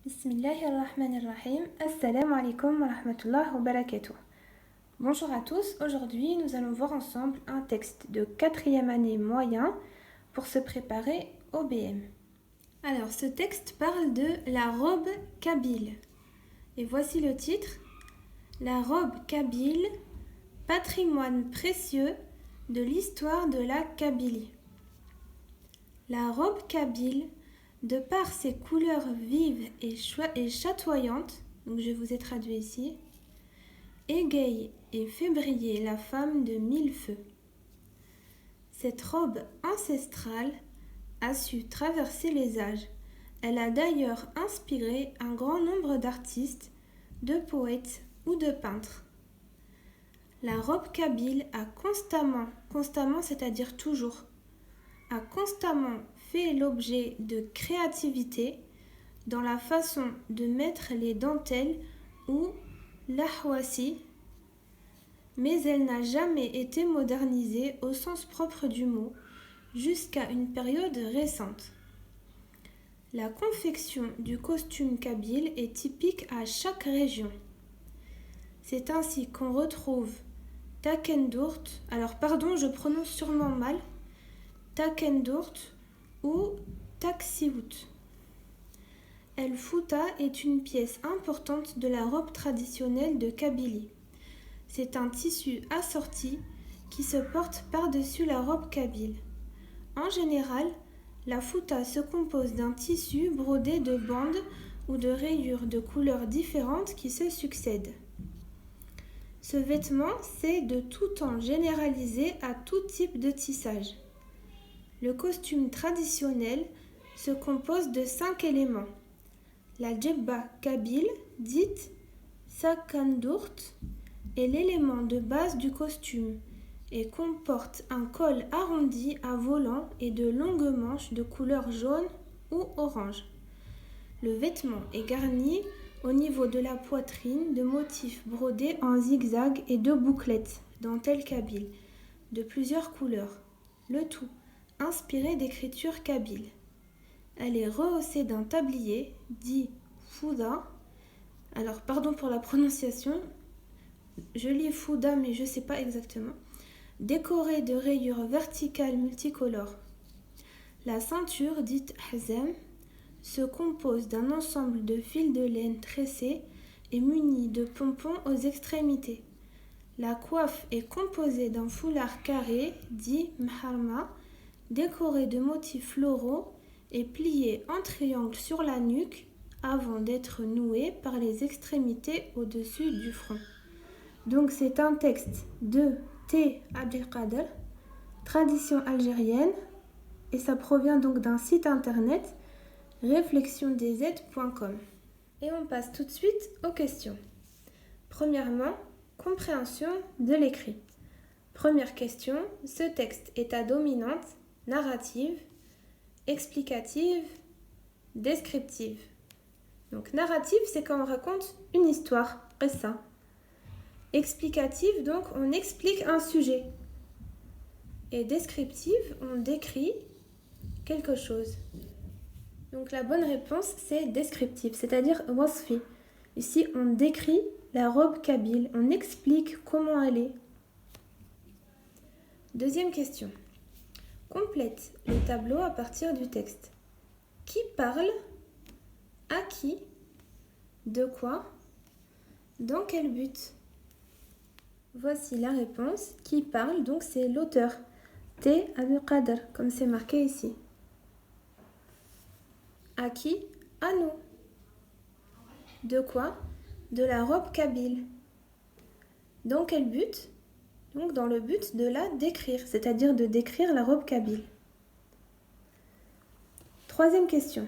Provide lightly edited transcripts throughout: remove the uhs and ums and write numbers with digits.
Bismillahirrahmanirrahim. Assalamu alaikum wa rahmatullah wa barakatuh. Bonjour à tous. Aujourd'hui, nous allons voir ensemble un texte de 4e année moyen pour se préparer au BM. Alors, ce texte parle de la robe kabyle. Et voici le titre. La robe kabyle, patrimoine précieux de l'histoire de la Kabylie. La robe kabyle, de par ses couleurs vives et chatoyantes, donc je vous ai traduit ici, égaye et fait briller la femme de mille feux. Cette robe ancestrale a su traverser les âges. Elle a d'ailleurs inspiré un grand nombre d'artistes, de poètes ou de peintres. La robe kabyle a constamment, c'est-à-dire toujours, a constamment fait l'objet de créativité dans la façon de mettre les dentelles ou l'ahwasi, mais elle n'a jamais été modernisée au sens propre du mot jusqu'à une période récente. La confection du costume kabyle est typique à chaque région. C'est ainsi qu'on retrouve Takendurt, alors pardon, je prononce sûrement mal, Takendurt ou Taksiout. El Fouta est une pièce importante de la robe traditionnelle de Kabylie. C'est un tissu assorti qui se porte par-dessus la robe kabyle. En général, la Fouta se compose d'un tissu brodé de bandes ou de rayures de couleurs différentes qui se succèdent. Ce vêtement s'est de tout temps généralisé à tout type de tissage. Le costume traditionnel se compose de 5 éléments. La djebba kabyle, dite sakandurt, est l'élément de base du costume et comporte un col arrondi à volant et de longues manches de couleur jaune ou orange. Le vêtement est garni au niveau de la poitrine de motifs brodés en zigzag et de bouclettes, dentelle kabyle, de plusieurs couleurs. Le tout inspirée d'écriture kabyle. Elle est rehaussée d'un tablier, dit fouda. Alors, pardon pour la prononciation, je lis fouda, mais je ne sais pas exactement. Décorée de rayures verticales multicolores. La ceinture, dite hazam, se compose d'un ensemble de fils de laine tressés et munis de pompons aux extrémités. La coiffe est composée d'un foulard carré, dit mharma, décoré de motifs floraux et plié en triangle sur la nuque avant d'être noué par les extrémités au-dessus du front. Donc c'est un texte de T. Abdelkader, tradition algérienne, et ça provient donc d'un site internet réflexiondz.com. Et on passe tout de suite aux questions. Premièrement, compréhension de l'écrit. Première question, ce texte est à dominante narrative, explicative, descriptive. Donc narrative, c'est quand on raconte une histoire, ça. Explicative, donc on explique un sujet. Et descriptive, on décrit quelque chose. Donc la bonne réponse, c'est descriptive, c'est-à-dire wasfi. Ici, on décrit la robe kabyle, on explique comment elle est. Deuxième question. Complète le tableau à partir du texte. Qui parle? À qui? De quoi? Dans quel but? Voici la réponse. Qui parle? Donc c'est l'auteur. T. Abdelkader, comme c'est marqué ici. À qui? À nous. De quoi? De la robe kabyle. Dans quel but? Donc dans le but de la décrire, c'est-à-dire de décrire la robe kabyle. Troisième question.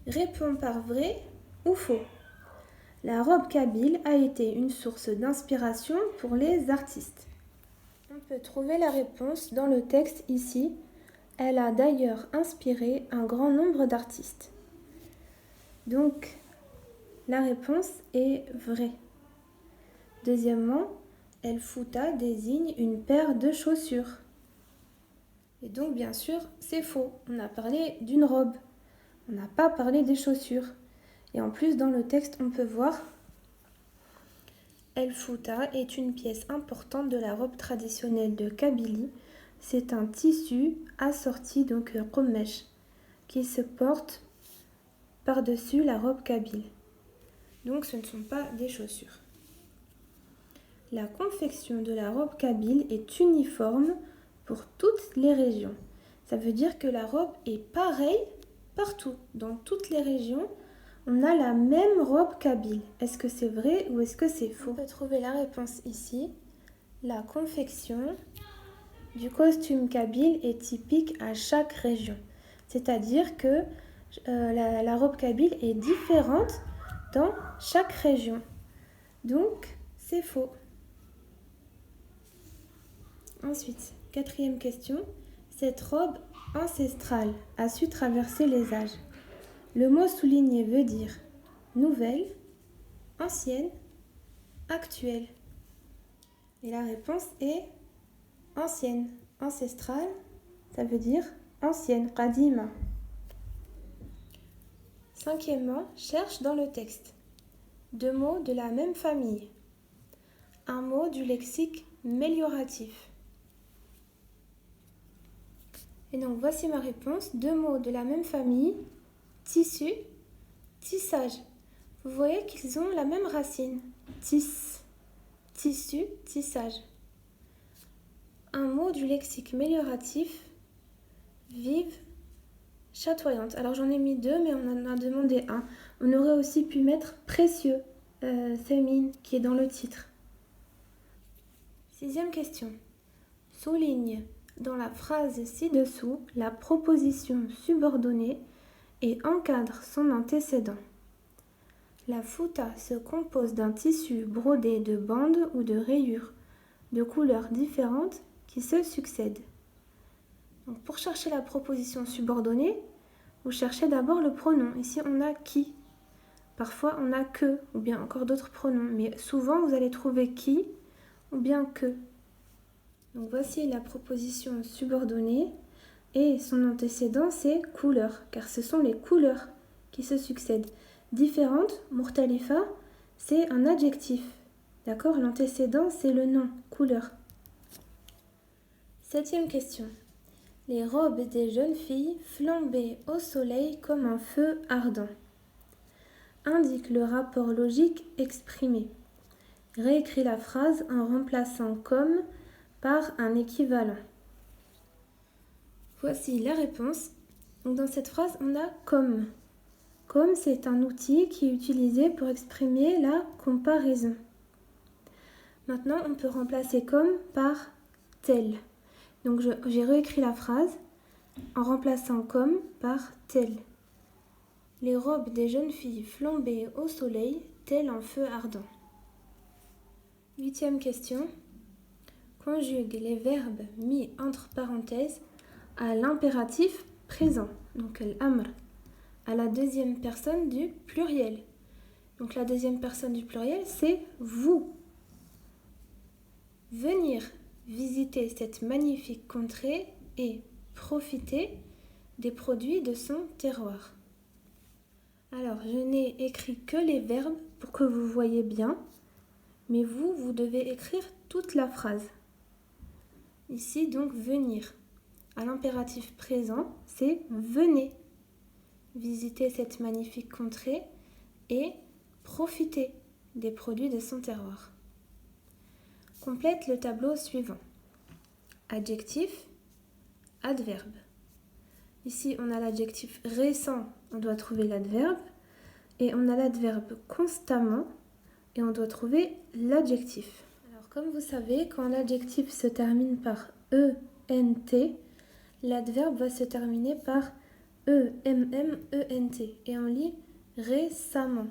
Réponds par vrai ou faux. La robe kabyle a été une source d'inspiration pour les artistes. On peut trouver la réponse dans le texte ici. Elle a d'ailleurs inspiré un grand nombre d'artistes. Donc, la réponse est vraie. Deuxièmement, El Fouta désigne une paire de chaussures. Et donc, bien sûr, c'est faux. On a parlé d'une robe. On n'a pas parlé des chaussures. Et en plus, dans le texte, on peut voir El Fouta est une pièce importante de la robe traditionnelle de Kabylie. C'est un tissu assorti, donc qommesh, qui se porte par-dessus la robe kabyle. Donc ce ne sont pas des chaussures. La confection de la robe kabyle est uniforme pour toutes les régions. Ça veut dire que la robe est pareille partout, dans toutes les régions. On a la même robe kabyle. Est-ce que c'est vrai ou est-ce que c'est faux? On peut trouver la réponse ici. La confection du costume kabyle est typique à chaque région. C'est-à-dire que la robe kabyle est différente dans chaque région. Donc, c'est faux. Ensuite, quatrième question. Cette robe ancestrale a su traverser les âges. Le mot souligné veut dire nouvelle, ancienne, actuelle. Et la réponse est ancienne. Ancestrale, ça veut dire ancienne, qadima. Cinquièmement, cherche dans le texte deux mots de la même famille. Un mot du lexique mélioratif. Et donc voici ma réponse. Deux mots de la même famille. Tissu, tissage. Vous voyez qu'ils ont la même racine. Tisse, tissu, tissage. Un mot du lexique mélioratif. Vive, chatoyante. Alors j'en ai mis deux, mais on en a demandé un. On aurait aussi pu mettre précieux, féminin, qui est dans le titre. Sixième question. Souligne dans la phrase ci-dessous la proposition subordonnée et encadre son antécédent. La fouta se compose d'un tissu brodé de bandes ou de rayures de couleurs différentes qui se succèdent. Donc pour chercher la proposition subordonnée, vous cherchez d'abord le pronom. Ici, on a qui. Parfois, on a que, ou bien encore d'autres pronoms. Mais souvent, vous allez trouver qui ou bien que. Donc voici la proposition subordonnée. Et son antécédent, c'est couleur, car ce sont les couleurs qui se succèdent. Différente, murtalifa, c'est un adjectif. D'accord? L'antécédent, c'est le nom, couleur. Septième question. Les robes des jeunes filles flambaient au soleil comme un feu ardent. Indique le rapport logique exprimé. Réécris la phrase en remplaçant comme par un équivalent. Voici la réponse. Dans cette phrase, on a comme. Comme, c'est un outil qui est utilisé pour exprimer la comparaison. Maintenant, on peut remplacer comme par tel. Donc, j'ai réécrit la phrase en remplaçant comme par tel. Les robes des jeunes filles flambaient au soleil, tel un feu ardent. Huitième question. Conjugue les verbes mis entre parenthèses à l'impératif présent, donc l'amr, à la deuxième personne du pluriel. Donc la deuxième personne du pluriel, c'est vous. Venir visiter cette magnifique contrée et profiter des produits de son terroir. Alors, je n'ai écrit que les verbes pour que vous voyez bien, mais vous devez écrire toute la phrase. Ici, donc, venir. À l'impératif présent, c'est venez visiter cette magnifique contrée et profiter des produits de son terroir. Complète le tableau suivant. Adjectif, adverbe. Ici, on a l'adjectif récent, on doit trouver l'adverbe. Et on a l'adverbe constamment et on doit trouver l'adjectif. Alors, comme vous savez, quand l'adjectif se termine par ENT, l'adverbe va se terminer par EMMENT et on lit récemment.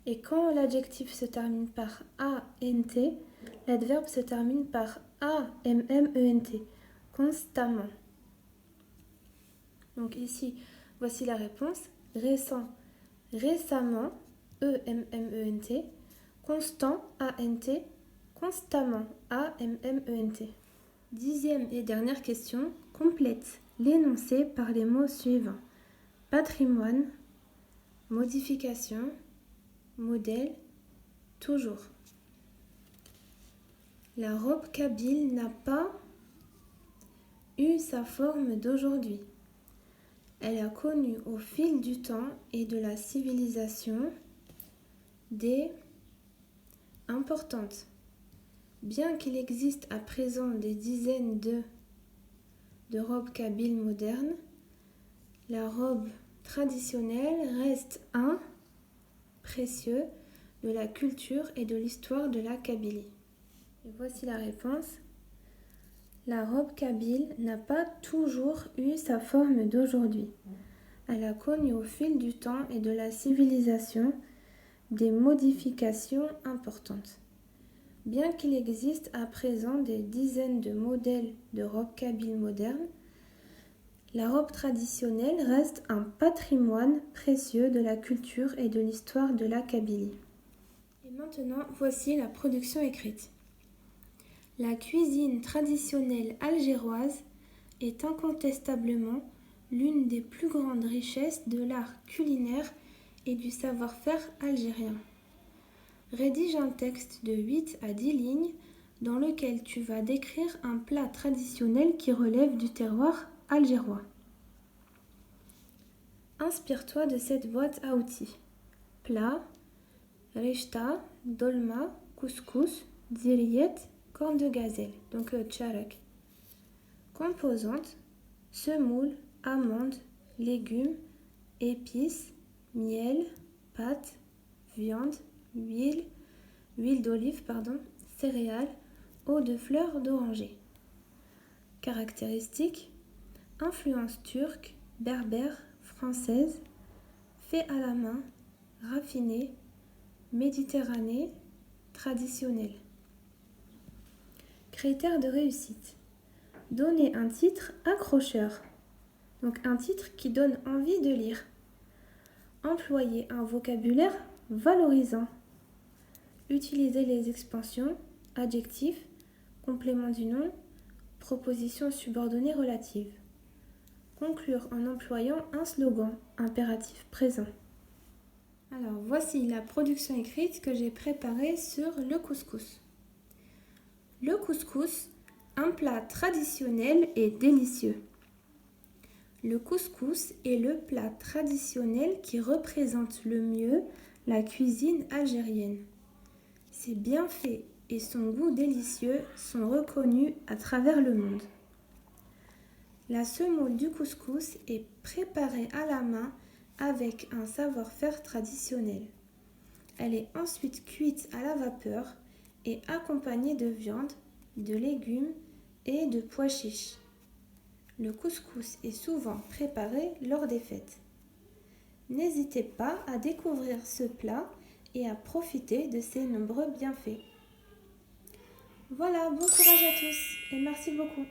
Et quand l'adjectif se termine par ANT, l'adverbe se termine par AMMENT, constamment. Donc ici, voici la réponse. Récent, récemment, EMMENT, constant, ANT, constamment, AMMENT. Dixième et dernière question, complète l'énoncé par les mots suivants. Patrimoine, modification, modèle, toujours. La robe kabyle n'a pas eu sa forme d'aujourd'hui. Elle a connu au fil du temps et de la civilisation des importantes. Bien qu'il existe à présent des dizaines de robes kabyles modernes, la robe traditionnelle reste un précieux de la culture et de l'histoire de la Kabylie. Et voici la réponse. La robe kabyle n'a pas toujours eu sa forme d'aujourd'hui. Elle a connu au fil du temps et de la civilisation des modifications importantes. Bien qu'il existe à présent des dizaines de modèles de robes kabyles modernes, la robe traditionnelle reste un patrimoine précieux de la culture et de l'histoire de la Kabylie. Et maintenant, voici la production écrite. La cuisine traditionnelle algéroise est incontestablement l'une des plus grandes richesses de l'art culinaire et du savoir-faire algérien. Rédige un texte de 8 à 10 lignes dans lequel tu vas décrire un plat traditionnel qui relève du terroir algérois. Inspire-toi de cette boîte à outils. Plat, rechta, dolma, couscous, ziriyet, corne de gazelle, donc tcharek. Composantes, semoule, amandes, légumes, épices, miel, pâte, viande, huile d'olive, céréales, eau de fleurs d'oranger. Caractéristiques, influence turque, berbère, française, fait à la main, raffiné, méditerranée, traditionnelle. Critères de réussite. Donner un titre accrocheur, donc un titre qui donne envie de lire. Employer un vocabulaire valorisant. Utiliser les expansions, adjectifs, complément du nom, propositions subordonnées relatives. Conclure en employant un slogan, impératif présent. Alors voici la production écrite que j'ai préparée sur le couscous. Le couscous, un plat traditionnel et délicieux. Le couscous est le plat traditionnel qui représente le mieux la cuisine algérienne. Ses bienfaits et son goût délicieux sont reconnus à travers le monde. La semoule du couscous est préparée à la main avec un savoir-faire traditionnel. Elle est ensuite cuite à la vapeur et accompagnée de viande, de légumes et de pois chiches. Le couscous est souvent préparé lors des fêtes. N'hésitez pas à découvrir ce plat et à profiter de ses nombreux bienfaits. Voilà, bon courage à tous et merci beaucoup.